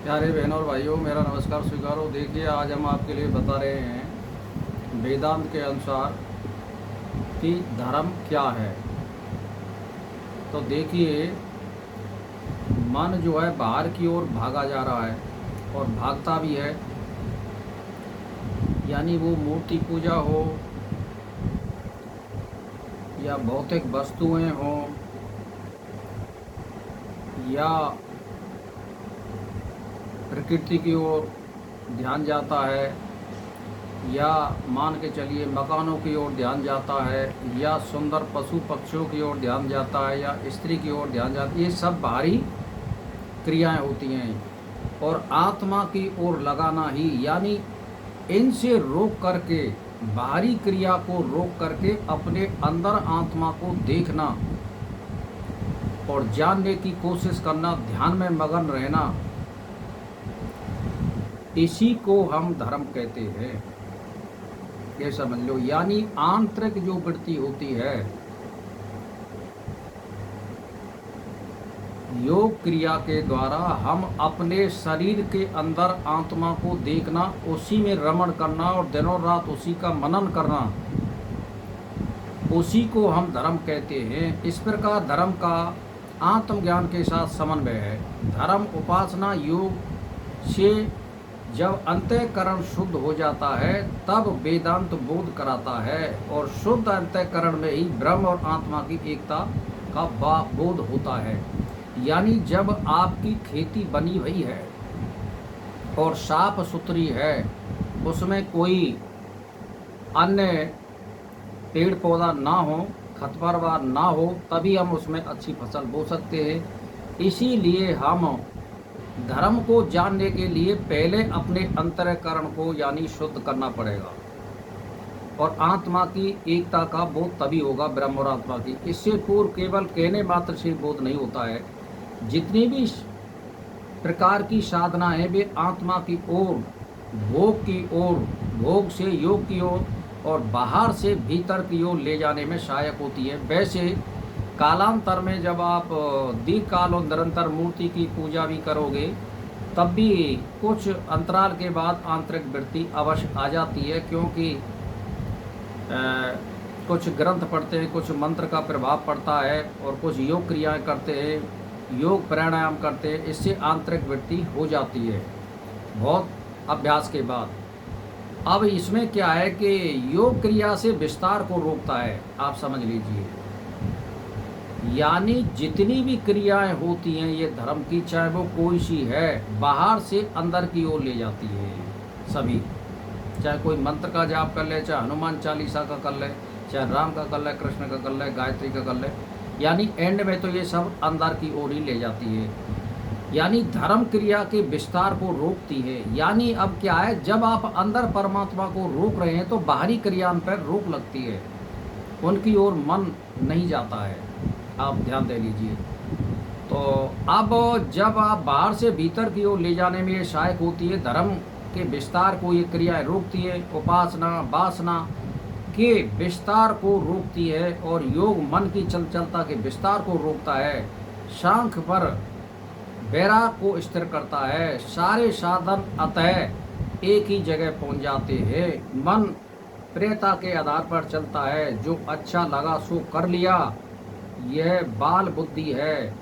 प्यारे बहनों और भाइयों, मेरा नमस्कार स्वीकारो। देखिए, आज हम आपके लिए बता रहे हैं वेदांत के अनुसार कि धर्म क्या है। तो देखिए, मन जो है बाहर की ओर भागा जा रहा है और भागता भी है, यानी वो मूर्ति पूजा हो या भौतिक वस्तुएं हों या प्रकृति की ओर ध्यान जाता है, या मान के चलिए मकानों की ओर ध्यान जाता है, या सुंदर पशु पक्षियों की ओर ध्यान जाता है, या स्त्री की ओर ध्यान जाता है। ये सब बाहरी क्रियाएं होती हैं। और आत्मा की ओर लगाना ही, यानी इनसे रोक करके, बाहरी क्रिया को रोक करके अपने अंदर आत्मा को देखना और जानने की कोशिश करना, ध्यान में मगन रहना, इसी को हम धर्म कहते हैं। ये समझ लो, यानी आंतरिक जो वृत्ति होती है, योग क्रिया के द्वारा हम अपने शरीर के अंदर आत्मा को देखना, उसी में रमण करना और दिनों रात उसी का मनन करना, उसी को हम धर्म कहते हैं। इस प्रकार धर्म का आत्मज्ञान के साथ समन्वय है। धर्म उपासना योग से जब अंतःकरण शुद्ध हो जाता है तब वेदांत बोध कराता है, और शुद्ध अंतःकरण में ही ब्रह्म और आत्मा की एकता का बोध होता है। यानी जब आपकी खेती बनी हुई है और साफ सुथरी है, उसमें कोई अन्य पेड़ पौधा ना हो, खरपतवार ना हो, तभी हम उसमें अच्छी फसल बो सकते हैं। इसीलिए हम धर्म को जानने के लिए पहले अपने अंतःकरण को यानी शुद्ध करना पड़ेगा, और आत्मा की एकता का बोध तभी होगा, ब्रह्म और आत्मा की। इससे पूर्व केवल कहने मात्र से बोध नहीं होता है। जितनी भी प्रकार की साधना है वे आत्मा की ओर, भोग की ओर, भोग से योग की ओर और बाहर से भीतर की ओर ले जाने में सहायक होती है। वैसे कालांतर में जब आप दीर्घ काल और निरंतर मूर्ति की पूजा भी करोगे, तब भी कुछ अंतराल के बाद आंतरिक वृत्ति अवश्य आ जाती है, क्योंकि कुछ ग्रंथ पढ़ते हैं, कुछ मंत्र का प्रभाव पड़ता है, और कुछ योग क्रियाएं करते हैं, योग प्राणायाम करते हैं। इससे आंतरिक वृत्ति हो जाती है बहुत अभ्यास के बाद। अब इसमें क्या है कि योग क्रिया से विस्तार को रोकता है, आप समझ लीजिए। यानी जितनी भी क्रियाएं होती हैं ये धर्म की, चाहे वो कोई सी है, बाहर से अंदर की ओर ले जाती है सभी। चाहे कोई मंत्र का जाप कर ले, चाहे हनुमान चालीसा का कर ले, चाहे राम का कर ले, कृष्ण का कर ले, गायत्री का कर ले, यानी एंड में तो ये सब अंदर की ओर ही ले जाती है। यानी धर्म क्रिया के विस्तार को रोकती है। यानी अब क्या है, जब आप अंदर परमात्मा को रोक रहे हैं तो बाहरी क्रिया पर रोक लगती है, उनकी ओर मन नहीं जाता है। आप ध्यान दे लीजिए। तो अब जब आप बाहर से भीतर की ओर ले जाने में ये सहायक होती है, धर्म के विस्तार को ये क्रियाएं रोकती है, उपासना वासना के विस्तार को रोकती है, और योग मन की चंचलता के विस्तार को रोकता है। शांख पर वैराग को स्थिर करता है। सारे साधन अतः एक ही जगह पहुंच जाते हैं। मन प्रियता के आधार पर चलता है, जो अच्छा लगा सो कर लिया, यह बाल बुद्धि है।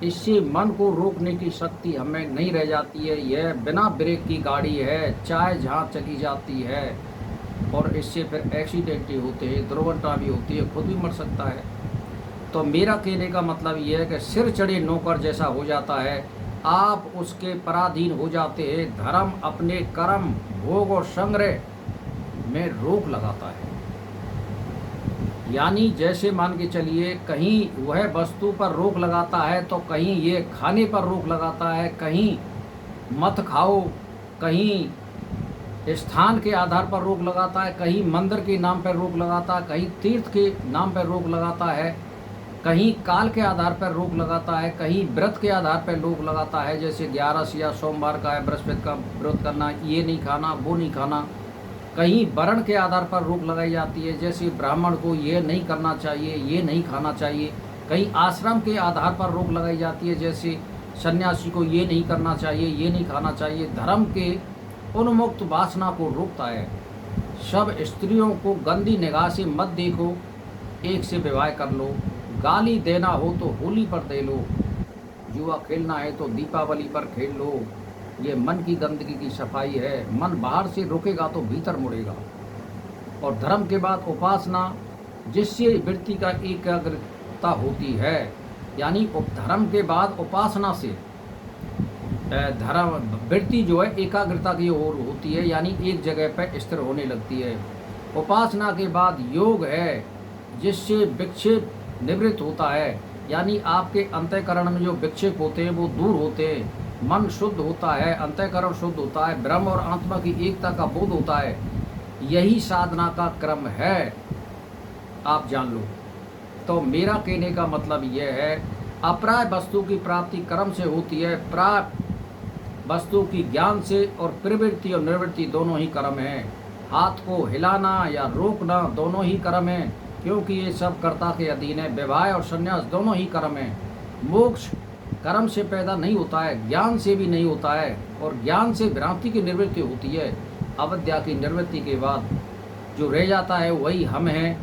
इससे मन को रोकने की शक्ति हमें नहीं रह जाती है। यह बिना ब्रेक की गाड़ी है, चाहे जहाँ चली जाती है, और इससे फिर एक्सीडेंट ही होते हैं, दुर्घटना भी होती है, खुद भी मर सकता है। तो मेरा कहने का मतलब यह है कि सिर चढ़े नौकर जैसा हो जाता है, आप उसके पराधीन हो जाते हैं। धर्म अपने कर्म, भोग और संग्रह में रोक लगाता है। यानी जैसे मान के चलिए, कहीं वह वस्तु पर रोक लगाता है तो कहीं ये खाने पर रोक लगाता है, कहीं मत खाओ, कहीं स्थान के आधार पर रोक लगाता है, कहीं मंदिर के नाम पर रोक लगाता है, कहीं तीर्थ के नाम पर रोक लगाता है, कहीं काल के आधार पर रोक लगाता है, कहीं व्रत के आधार पर रोक लगाता है। जैसे 11 या सोमवार का है, बृहस्पति का व्रत करना, ये नहीं खाना, वो नहीं खाना। कहीं वर्ण के आधार पर रोक लगाई जाती है, जैसे ब्राह्मण को ये नहीं करना चाहिए, ये नहीं खाना चाहिए। कहीं आश्रम के आधार पर रोक लगाई जाती है, जैसे सन्यासी को ये नहीं करना चाहिए, ये नहीं खाना चाहिए। धर्म के उन्मुक्त वासना को रोकता है। सब स्त्रियों को गंदी निगाह से मत देखो, एक से विवाह कर लो। गाली देना हो तो होली पर दे लो, जुआ खेलना है तो दीपावली पर खेल लो। ये मन की गंदगी की सफाई है। मन बाहर से रुकेगा तो भीतर मुड़ेगा। और धर्म के बाद उपासना, जिससे वृत्ति का एकाग्रता होती है। यानी धर्म के बाद उपासना से धर्म वृत्ति जो है एकाग्रता की ओर होती है, यानी एक जगह पर स्थिर होने लगती है। उपासना के बाद योग है, जिससे विक्षेप निवृत्त होता है, यानी आपके अंतःकरण में जो विक्षेप होते हैं वो दूर होते हैं। मन शुद्ध होता है, अंतःकरण शुद्ध होता है, ब्रह्म और आत्मा की एकता का बोध होता है। यही साधना का क्रम है, आप जान लो। तो मेरा कहने का मतलब यह है, अप्राय वस्तु की प्राप्ति कर्म से होती है, प्राय वस्तु की ज्ञान से, और प्रवृत्ति और निवृत्ति दोनों ही कर्म हैं। हाथ को हिलाना या रोकना दोनों ही कर्म हैं, क्योंकि ये सब कर्ता के अधीन है। विवाह और संन्यास दोनों ही कर्म हैं। मोक्ष कर्म से पैदा नहीं होता है, ज्ञान से भी नहीं होता है, और ज्ञान से भ्रांति की निवृत्ति होती है। अविद्या की निवृत्ति के बाद जो रह जाता है वही हम हैं,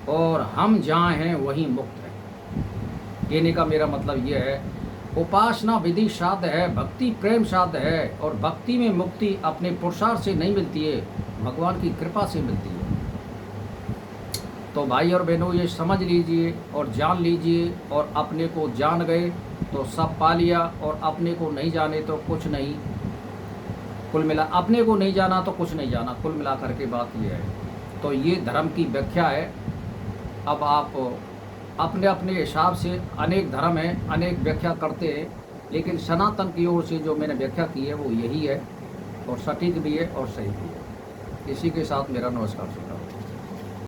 और हम जहाँ हैं वही मुक्त है। कहने का मेरा मतलब यह है, उपासना विधि साध्य है, भक्ति प्रेम साध्य है, और भक्ति में मुक्ति अपने पुरुषार्थ से नहीं मिलती है, भगवान की कृपा से मिलती है। तो भाई और बहनों, ये समझ लीजिए और जान लीजिए, और अपने को जान गए तो सब पा लिया, और अपने को नहीं जाने तो कुछ नहीं। कुल मिला अपने को नहीं जाना तो कुछ नहीं जाना, कुल मिला करके बात ये है। तो ये धर्म की व्याख्या है। अब आप अपने अपने हिसाब से, अनेक धर्म हैं, अनेक व्याख्या करते हैं, लेकिन सनातन की ओर से जो मैंने व्याख्या की है वो यही है, और सटीक भी है और सही भी है। इसी के साथ मेरा नमस्कार स्वीकार।